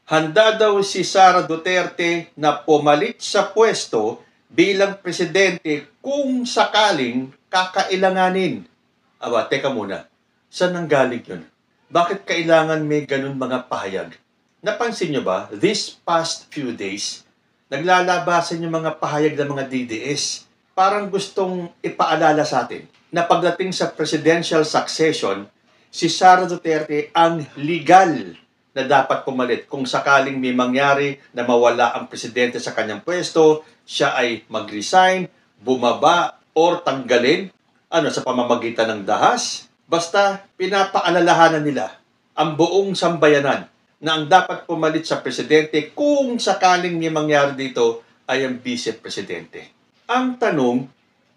Handa daw si Sara Duterte na pumalit sa pwesto bilang presidente kung sakaling kakailanganin. Aba, teka muna. Saan nanggaling yun? Bakit kailangan may ganun mga pahayag? Napansin nyo ba, this past few days, naglalabasan yung mga pahayag ng mga DDS. Parang gustong ipaalala sa atin na pagdating sa presidential succession, si Sara Duterte ang legal na dapat pumalit. Kung sakaling may mangyari na mawala ang presidente sa kanyang pwesto, siya ay mag-resign, bumaba, or tanggalin, sa pamamagitan ng dahas. Basta pinapaalalahanan nila ang buong sambayanan na ang dapat pumalit sa presidente kung sakaling may mangyari dito ay ang vice-presidente. Ang tanong,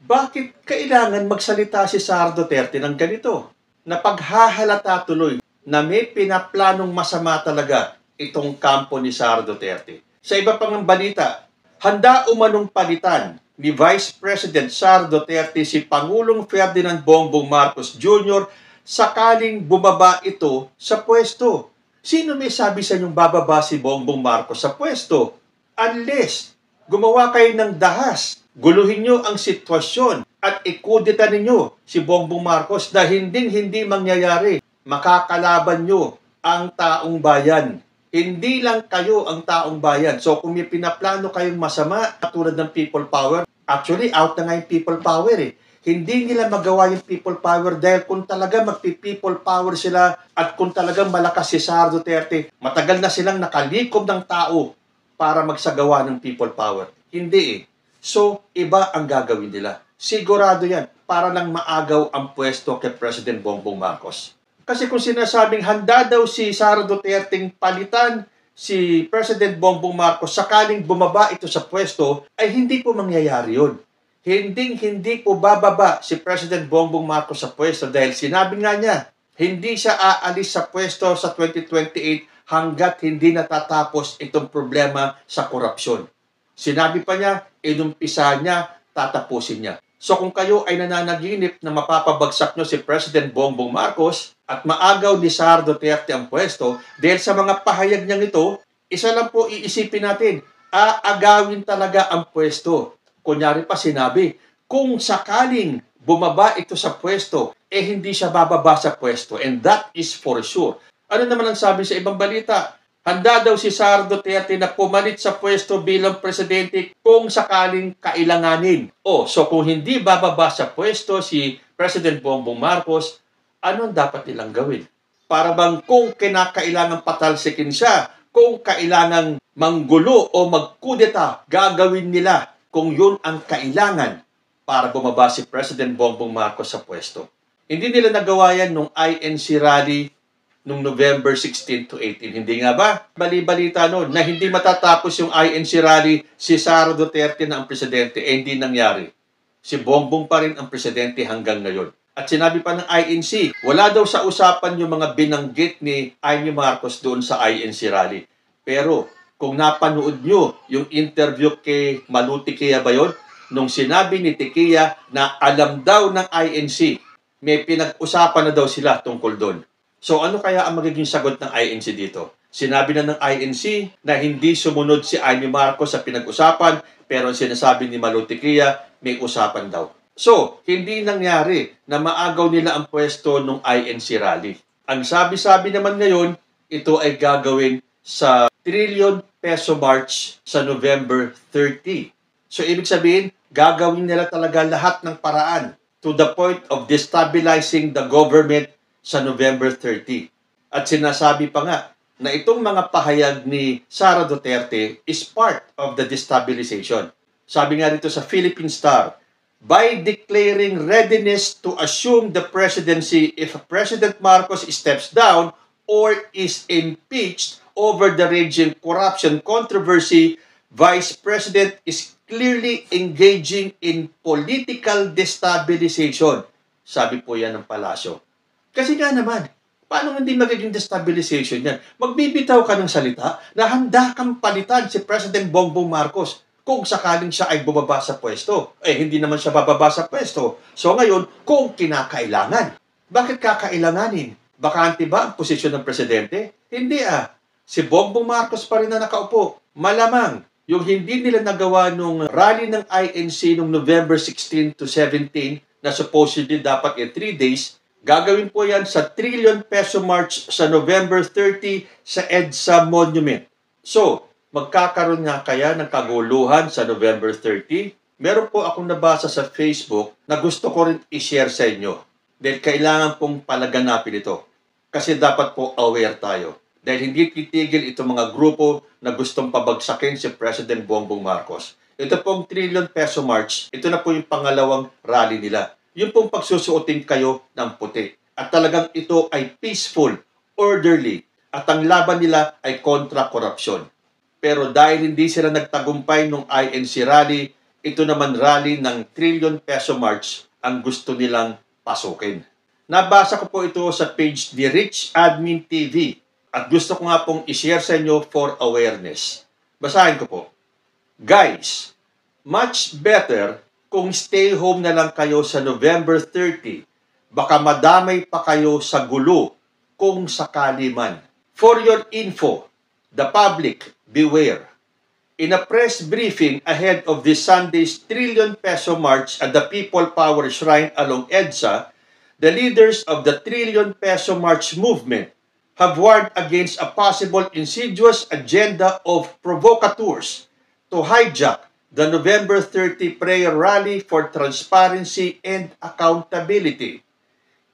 bakit kailangan magsalita si Sara Duterte ng ganito? Na paghahalata tuloy na may pinaplanong masama talaga itong kampo ni Sara Duterte. Sa iba pang balita, handa umanong palitan ni Vice President Sara Duterte si Pangulong Ferdinand Bongbong Marcos Jr. sakaling bumaba ito sa pwesto. Sino may sabi sa inyong bababa si Bongbong Marcos sa pwesto? Unless gumawa kayo ng dahas, guluhin nyo ang sitwasyon at ikudita ninyo si Bongbong Marcos na hindi mangyayari. Makakalaban nyo ang taong bayan. Hindi lang kayo ang taong bayan. So kung may pinaplano kayong masama, katulad ng people power, actually out na nga yung people power eh. Hindi nila magawa yung people power dahil kung talaga magpi-people power sila at kung talagang malakas si Sara Duterte, matagal na silang nakalikom ng tao para magsagawa ng people power. Hindi eh. So, iba ang gagawin nila. Sigurado yan para lang maagaw ang pwesto kay President Bongbong Marcos. Kasi kung sinasabing handa daw si Sara Duterteng palitan si President Bongbong Marcos sakaling bumaba ito sa pwesto, ay hindi po mangyayari yun. Hindi po bababa si President Bongbong Marcos sa pwesto dahil sinabi nga niya, hindi siya aalis sa pwesto sa 2028 hanggat hindi natatapos itong problema sa korupsyon. Sinabi pa niya, inumpisa niya, tatapusin niya. So kung kayo ay nananaginip na mapapabagsak nyo si President Bongbong Marcos at maagaw ni Sara Duterte ang pwesto, dahil sa mga pahayag niyang ito, isa lang po iisipin natin, aagawin talaga ang pwesto. Kunyari pa sinabi, kung sakaling bumaba ito sa pwesto, hindi siya bababa sa pwesto. And that is for sure. Ano naman ang sabi sa ibang balita? Handa daw si Sara Duterte na pumalit sa pwesto bilang presidente kung sakaling kailanganin. So kung hindi bababa sa pwesto si President Bongbong Marcos, ano dapat nilang gawin? Para bang kung kinakailangan patalsikin siya, kung kailangan manggulo o magkudeta, gagawin nila kung yun ang kailangan para bumaba si President Bongbong Marcos sa pwesto. Hindi nila nagawa yan nung INC rally noong November 16 to 18. Hindi nga ba? Bali-balita noon na hindi matatapos yung INC rally, si Sara Duterte na ang presidente, hindi nangyari. Si Bongbong pa rin ang presidente hanggang ngayon. At sinabi pa ng INC, wala daw sa usapan yung mga binanggit ni Amy Marcos doon sa INC rally. Pero kung napanood nyo yung interview kay Maluti Kia ba yun? Nung sinabi ni Tikia na alam daw ng INC, may pinag-usapan na daw sila tungkol doon. So ano kaya ang magiging sagot ng INC dito? Sinabi na ng INC na hindi sumunod si Amy Marcos sa pinag-usapan, pero sinasabi ni Maluti Kia, may usapan daw. So, hindi nangyari na maagaw nila ang pwesto ng INC rally. Ang sabi-sabi naman ngayon, ito ay gagawin sa trillion peso march sa November 30. So, ibig sabihin, gagawin nila talaga lahat ng paraan to the point of destabilizing the government sa November 30. At sinasabi pa nga na itong mga pahayag ni Sara Duterte is part of the destabilization. Sabi nga dito sa Philippine Star, by declaring readiness to assume the presidency if President Marcos steps down or is impeached over the raging corruption controversy, Vice President is clearly engaging in political destabilization. Sabi po yan ng palasyo. Kasi nga naman, paano hindi magiging destabilization yan? Magbibitaw ka ng salita na handa kang palitan si President Bongbong Marcos kung sakaling siya ay bumaba sa pwesto. Hindi naman siya bababa sa pwesto. So ngayon, kung kinakailangan. Bakit kakailanganin? Bakante ba ang posisyon ng presidente? Hindi si Bongbong Marcos pa rin na nakaupo. Malamang, yung hindi nila nagawa nung rally ng INC noong November 16 to 17 na supposedly dapat 3 days, gagawin po yan sa trillion peso march sa November 30 sa EDSA Monument. So, magkakaroon nga kaya ng kaguluhan sa November 30? Meron po akong nabasa sa Facebook na gusto ko rin i-share sa inyo. Dahil kailangan pong palaganapin ito. Kasi dapat po aware tayo. Dahil hindi titigil itong mga grupo na gustong pabagsakin si President Bongbong Marcos. Ito pong trillion peso march, ito na po yung pangalawang rally nila. Yung pong pagsusuotin kayo ng puti. At talagang ito ay peaceful, orderly, at ang laban nila ay kontra korupsyon. Pero dahil hindi sila nagtagumpay nung INC rally, ito naman rally ng trillion peso march ang gusto nilang pasukin. Nabasa ko po ito sa page ni Rich Admin TV at gusto ko nga pong i-share sa inyo for awareness. Basahin ko po. Guys, much better kung stay home na lang kayo sa November 30. Baka madamay pa kayo sa gulo kung sakali man. For your info, the public, beware. In a press briefing ahead of this Sunday's trillion peso march at the People Power Shrine along EDSA, the leaders of the trillion peso march movement have warned against a possible insidious agenda of provocateurs to hijack the November 30 prayer rally for transparency and accountability.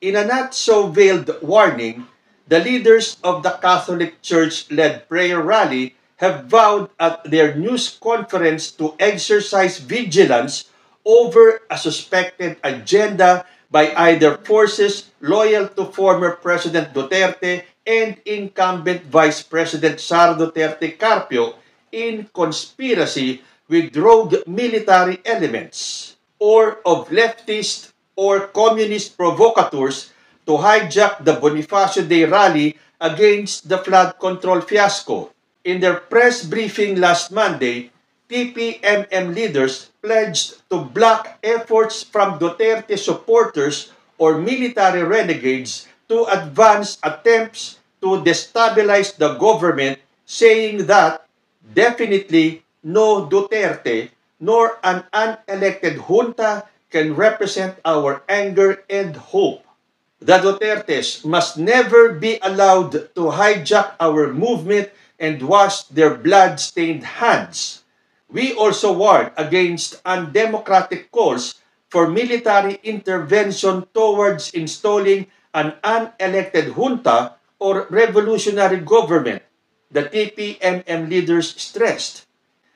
In a not-so-veiled warning, the leaders of the Catholic Church-led prayer rally have vowed at their news conference to exercise vigilance over a suspected agenda by either forces loyal to former President Duterte and incumbent Vice President Sara Duterte Carpio in conspiracy with rogue military elements, or of leftist or communist provocateurs to hijack the Bonifacio Day rally against the flood control fiasco. In their press briefing last Monday, TPMM leaders pledged to block efforts from Duterte supporters or military renegades to advance attempts to destabilize the government, saying that definitely no Duterte nor an unelected junta can represent our anger and hope. The Dutertes must never be allowed to hijack our movement and wash their blood-stained hands. We also warn against undemocratic calls for military intervention towards installing an unelected junta or revolutionary government, the TPMM leaders stressed.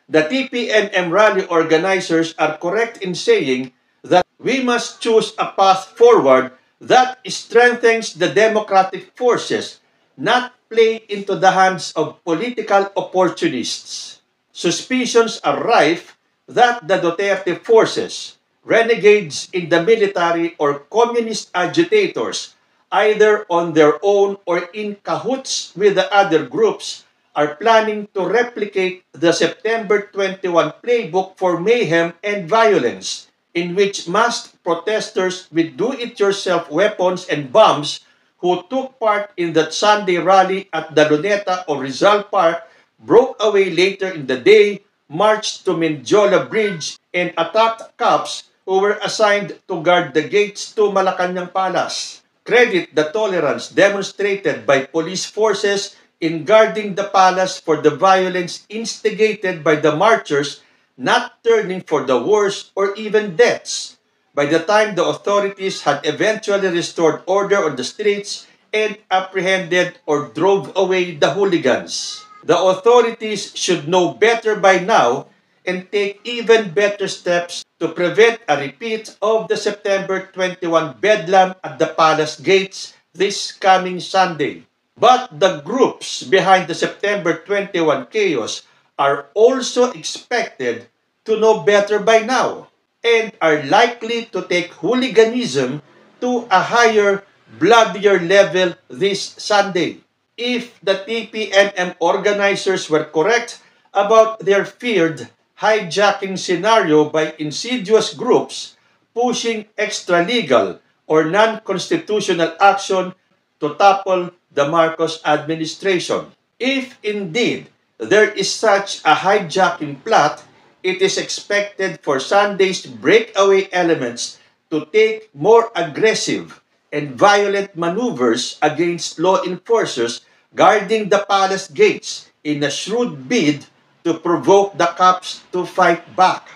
The TPMM rally organizers are correct in saying that we must choose a path forward that strengthens the democratic forces, not play into the hands of political opportunists. Suspicions are rife that the Duterte forces, renegades in the military or communist agitators, either on their own or in cahoots with the other groups, are planning to replicate the September 21 playbook for mayhem and violence, in which masked protesters with do-it-yourself weapons and bombs who took part in that Sunday rally at the Luneta or Rizal Park broke away later in the day, marched to Mendiola Bridge, and attacked cops who were assigned to guard the gates to Malacanang Palace. Credit the tolerance demonstrated by police forces in guarding the palace for the violence instigated by the marchers, not turning for the worse or even deaths. By the time the authorities had eventually restored order on the streets and apprehended or drove away the hooligans. The authorities should know better by now and take even better steps to prevent a repeat of the September 21 bedlam at the palace gates this coming Sunday. But the groups behind the September 21 chaos are also expected to know better by now and are likely to take hooliganism to a higher, bloodier level this Sunday. If the TPMM organizers were correct about their feared hijacking scenario by insidious groups pushing extra-legal or non-constitutional action to topple the Marcos administration. If indeed there is such a hijacking plot, it is expected for Sunday's breakaway elements to take more aggressive and violent maneuvers against law enforcers guarding the palace gates in a shrewd bid to provoke the cops to fight back.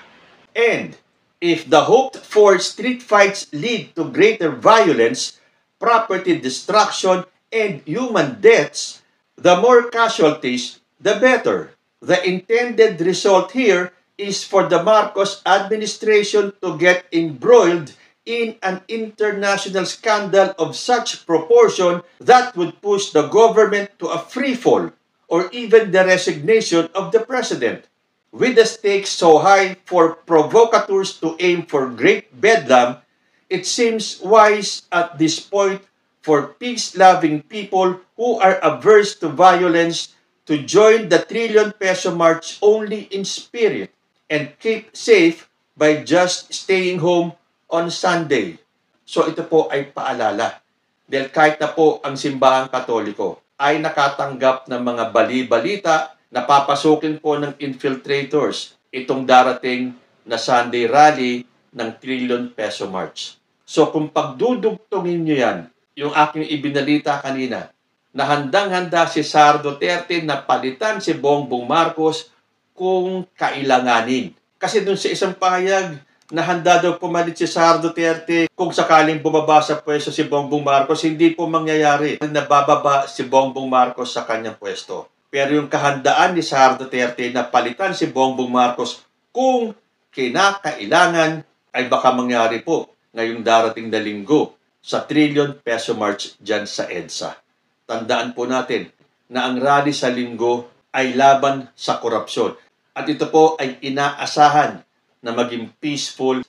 And if the hoped-for street fights lead to greater violence, property destruction, and human deaths, the more casualties, the better. The intended result here is for the Marcos administration to get embroiled in an international scandal of such proportion that would push the government to a free fall or even the resignation of the president. With the stakes so high for provocateurs to aim for great bedlam, it seems wise at this point for peace-loving people who are averse to violence to join the trillion-peso march only in spirit and keep safe by just staying home on Sunday. So ito po ay paalala. Dahil kahit na po ang simbahang Katoliko ay nakatanggap ng mga bali-balita na papasukin po ng infiltrators itong darating na Sunday rally ng Trillion Peso March. So kung pagdudugtungin nyo yan, yung aking ibinalita kanina, na handang-handa si Sara Duterte na palitan si Bongbong Marcos kung kailanganin. Kasi dun sa isang pahayag na handa daw pumalit si Sara Duterte kung sakaling bumaba sa pwesto si Bongbong Marcos, hindi po mangyayari. Nabababa si Bongbong Marcos sa kanyang pwesto. Pero yung kahandaan ni Sara Duterte na palitan si Bongbong Marcos kung kinakailangan ay baka mangyari po ngayong darating na linggo sa Trillion Peso March dyan sa EDSA. Tandaan po natin na ang rally sa linggo ay laban sa korupsyon. At ito po ay inaasahan na maging peaceful,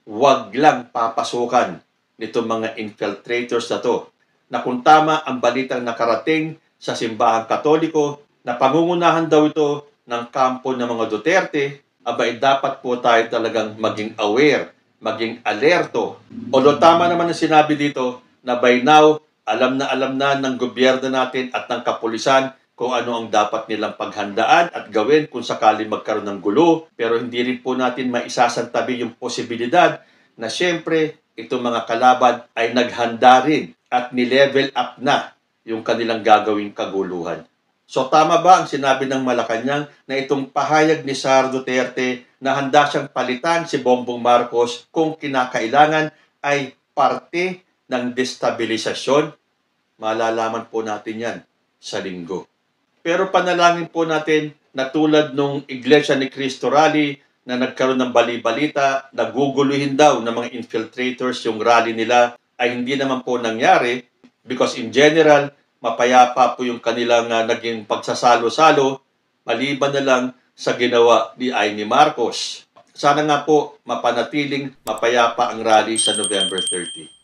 wag lang papasukan nitong mga infiltrators na to. Na kung tama ang balitang nakarating sa simbahang Katoliko na pangungunahan daw ito ng kampo ng mga Duterte, abay dapat po tayo talagang maging aware, maging alerto. Although tama naman ang sinabi dito na by now, alam na ng gobyerno natin at ng kapulisan kung ano ang dapat nilang paghandaan at gawin kung sakali magkaroon ng gulo. Pero hindi rin po natin maisasantabi yung posibilidad na syempre itong mga kalaban ay naghanda rin at nilevel up na yung kanilang gagawing kaguluhan. So tama ba ang sinabi ng Malacanang na itong pahayag ni Sara Duterte na handa siyang palitan si Bongbong Marcos kung kinakailangan ay parte ng destabilisasyon? Malalaman po natin yan sa linggo. Pero panalangin po natin na tulad nung Iglesia ni Cristo rally na nagkaroon ng bali-balita, naguguluhin daw ng mga infiltrators yung rally nila ay hindi naman po nangyari because in general, mapayapa po yung kanilang naging pagsasalo-salo maliban na lang sa ginawa ni Amy Marcos. Sana nga po mapanatiling mapayapa ang rally sa November 30.